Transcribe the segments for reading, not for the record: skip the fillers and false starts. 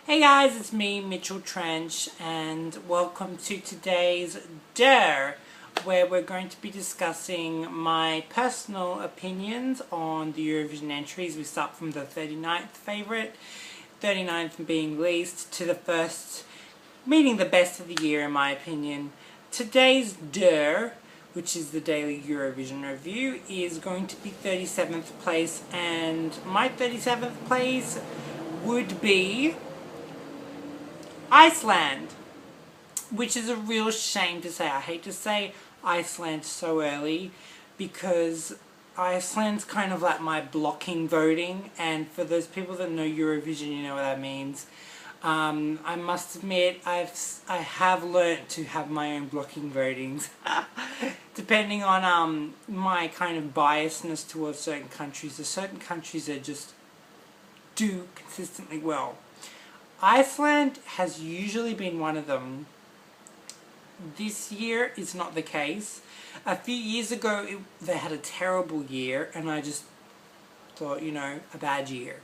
Hey guys, it's me, Mitchell Trench, and welcome to today's D.E.R, where we're going to be discussing my personal opinions on the Eurovision entries. We start from the 39th favourite, 39th being least, to the first, meeting the best of the year in my opinion. Today's D.E.R, which is the Daily Eurovision review, is going to be 37th place, and my 37th place would be Iceland, which is a real shame to say. I hate to say Iceland so early because Iceland's kind of like my blocking voting, and for those people that know Eurovision, you know what that means. I must admit, I have learnt to have my own blocking votings, depending on my kind of biasness towards certain countries. There's certain countries that just do consistently well. Iceland has usually been one of them. This year is not the case. A few years ago they had a terrible year, and I just thought, you know, a bad year.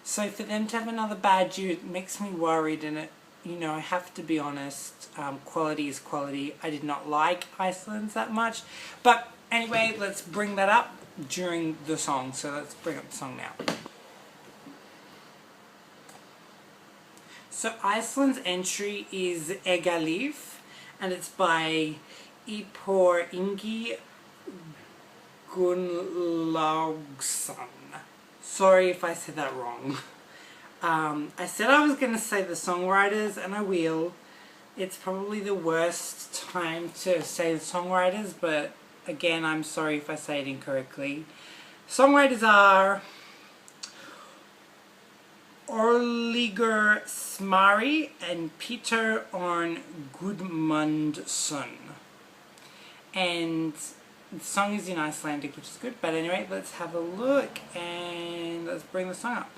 So for them to have another bad year, it makes me worried, and I have to be honest, quality is quality. I did not like Iceland's that much. But anyway, let's bring that up during the song. So let's bring up the song now. So Iceland's entry is Egalif, and it's by Eyþór Ingi Gunnlaugsson. Sorry if I said that wrong. I said I was going to say the songwriters, and I will. It's probably the worst time to say the songwriters, but again, I'm sorry if I say it incorrectly. Songwriters are Örlygur Smári and Peter Arn Guðmundsson. And the song is in Icelandic, which is good. But anyway, let's have a look and let's bring the song up.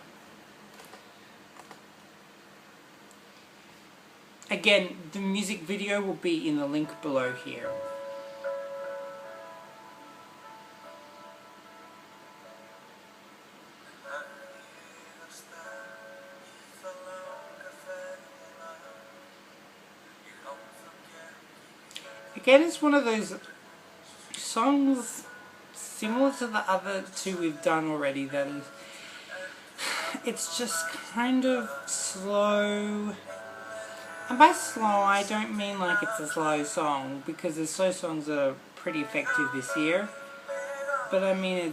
Again, the music video will be in the link below here. Again, it's one of those songs similar to the other two we've done already that is, it's just kind of slow. And by slow, I don't mean like it's a slow song, because the slow songs are pretty effective this year. But I mean,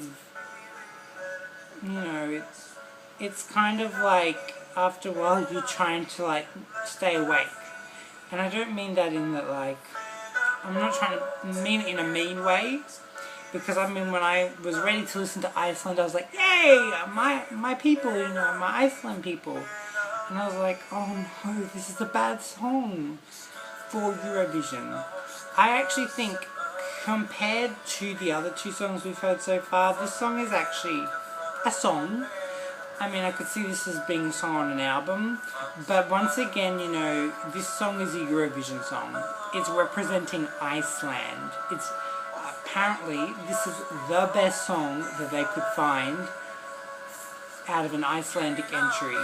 it's kind of like after a while you're trying to like stay awake. And I don't mean that in that like, I'm not trying to mean it in a mean way, because I mean when I was ready to listen to Iceland, I was like, yay, my people, my Iceland people. And I was like, oh no, this is a bad song for Eurovision. I actually think, compared to the other two songs we've heard so far, this song is actually a song. I mean, I could see this as being a song on an album, but once again, this song is a Eurovision song. It's representing Iceland. It's apparently, this is the best song that they could find out of an Icelandic entry.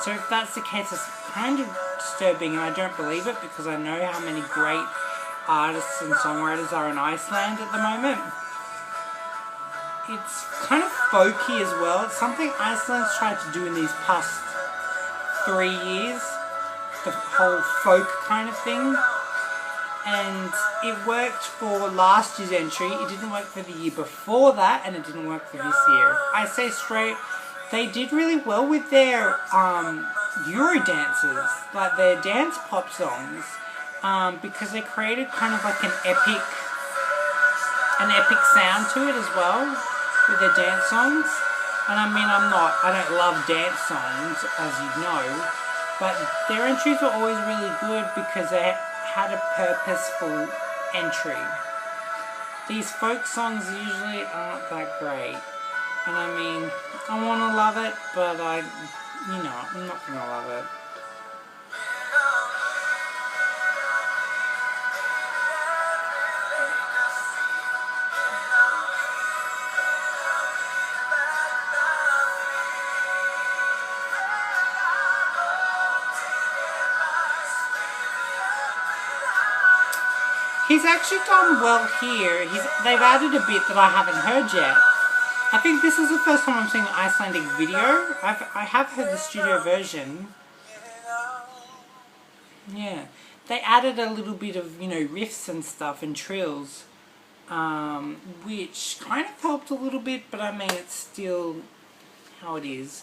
So if that's the case, it's kind of disturbing, and I don't believe it, because I know how many great artists and songwriters are in Iceland at the moment. It's kind of folky as well. It's something Iceland's tried to do in these past 3 years. The whole folk kind of thing. And it worked for last year's entry. It didn't work for the year before that, and it didn't work for this year. I say straight, they did really well with their Euro dances, like their dance pop songs, because they created kind of like an epic sound to it as well, with their dance songs. And I mean, I don't love dance songs, as you know, but their entries were always really good because they had a purposeful entry. These folk songs usually aren't that great. And I mean, I want to love it, but I'm not going to love it. He's actually done well here. They've added a bit that I haven't heard yet. I think this is the first time I'm seeing an Icelandic video. I have heard the studio version. Yeah. They added a little bit of, you know, riffs and stuff and trills. Which kind of helped a little bit, but I mean, it's still how it is.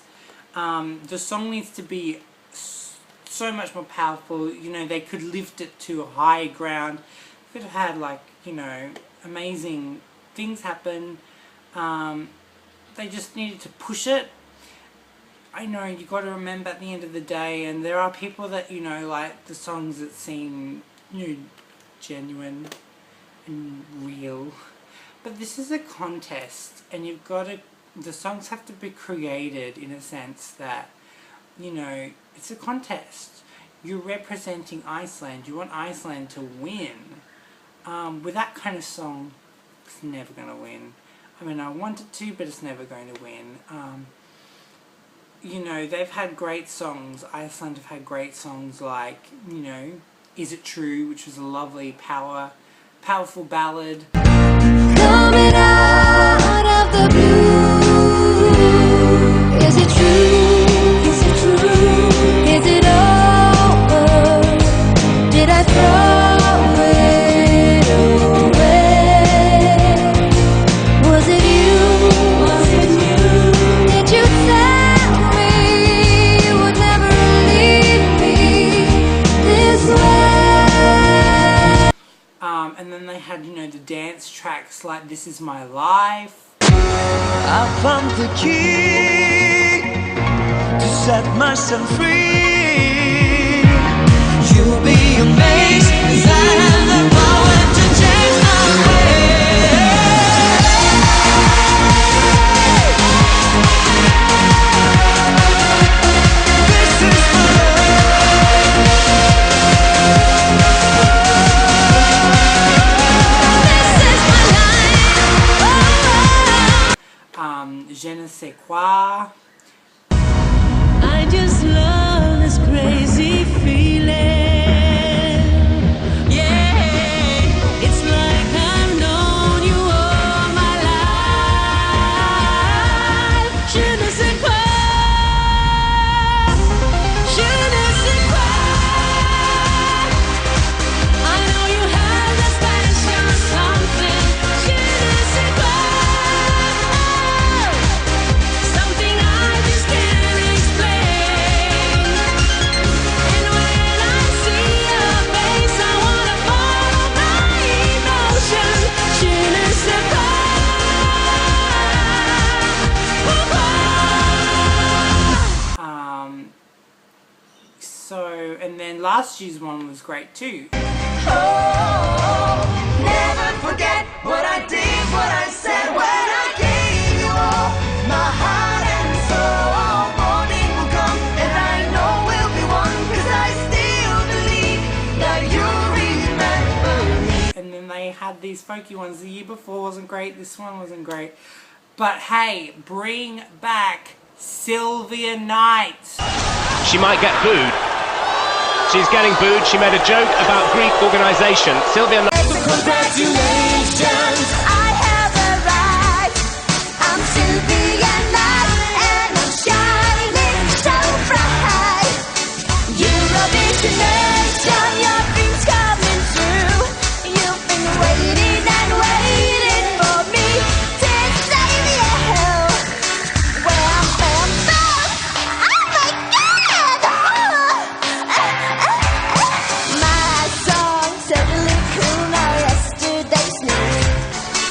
The song needs to be so much more powerful. You know, they could lift it to a high ground. Could have had, like, you know, amazing things happen. They just needed to push it. I know, you got to remember at the end of the day, and there are people that, you know, like the songs that seem, you know, genuine and real. But this is a contest, and you've got to, the songs have to be created in a sense that, you know, it's a contest. You're representing Iceland. You want Iceland to win. With that kind of song, it's never going to win. I mean, I want it to, but it's never going to win. You know, they've had great songs. Iceland have had great songs like, you know, Is It True, which was a lovely, powerful ballad. Coming out of the blue, is it true? Is it true? Is it over? Did I throw it away? Was it you? Was it you? Did you tell me you would never leave me this way? And then they had, you know, the dance tracks like This Is My Life. I found the key to set myself free. You'll be amazed, 'cause I have the power to change my This is my Je ne sais quoi. I just love this crazy feeling. Yeah, it's like I've known you all my life. Je ne sais quoi. Je ne sais quoi. I know you have that special something. Je ne sais quoi. Something I just can't explain. And when I see your face, I wanna follow my emotion. Je ne sais pas. So, and then last year's one was great too. Oh, never forget what I did, what I said when I gave you all my heart and soul. Morning will come and I know we'll be one, 'cause I still believe that you remember me. And then they had these folky ones. The year before wasn't great, this one wasn't great. But hey, bring back Sylvia Knight. She might get booed. She's getting booed. She made a joke about Greek organisation. Sylvia. Congratulations, I have arrived. I'm Sylvia Knight and I'm shining so bright. Eurovision nation, your dreams coming true. You've been waiting and waiting for me to save you. Where I'm from, oh my God! My song certainly cool now yesterday's news.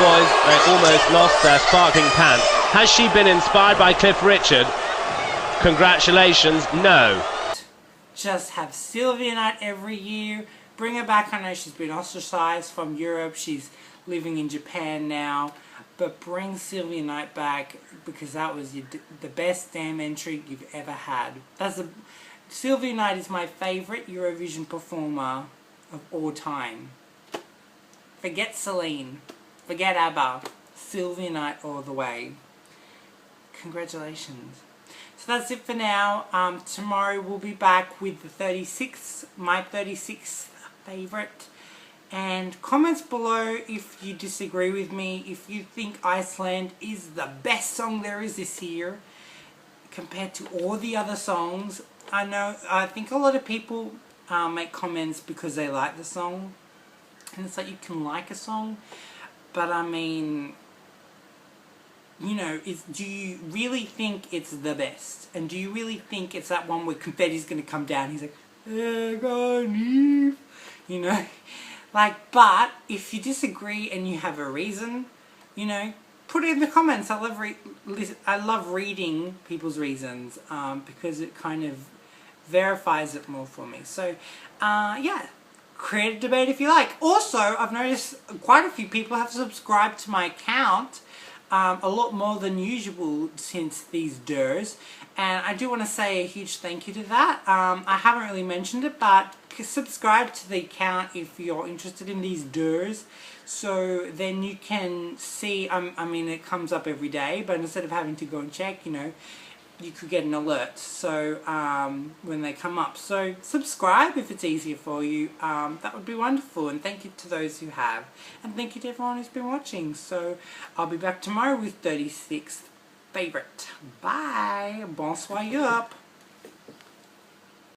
boys, they almost lost their sparkling pants. Has she been inspired by Cliff Richard? Congratulations, no. Just have Sylvia Knight every year. Bring her back. I know she's been ostracised from Europe. She's living in Japan now. But bring Sylvia Knight back, because that was the best damn entry you've ever had. Sylvia Knight is my favourite Eurovision performer of all time. Forget Celine. Forget ABBA. Sylvia Knight all the way. Congratulations. So that's it for now. Tomorrow we'll be back with the 36th, my 36th favourite. And comments below if you disagree with me, if you think Iceland is the best song there is this year compared to all the other songs. I think a lot of people make comments because they like the song. And it's like, you can like a song, but I mean, you know, do you really think it's the best? And do you really think it's that one where confetti's going to come down? He's like, you know? Like, but if you disagree and you have a reason, you know, put it in the comments. I love reading people's reasons because it kind of verifies it more for me. So, yeah, create a debate if you like. Also, I've noticed quite a few people have subscribed to my account, a lot more than usual since these D.E.Rs. And I do want to say a huge thank you to that. I haven't really mentioned it, but subscribe to the account if you're interested in these D.E.Rs. So then you can see, I mean, it comes up every day, but instead of having to go and check, you know, you could get an alert so when they come up. So subscribe if it's easier for you. That would be wonderful. And thank you to those who have. And thank you to everyone who's been watching. So I'll be back tomorrow with 36th favourite. Bye. Bonsoir Europe.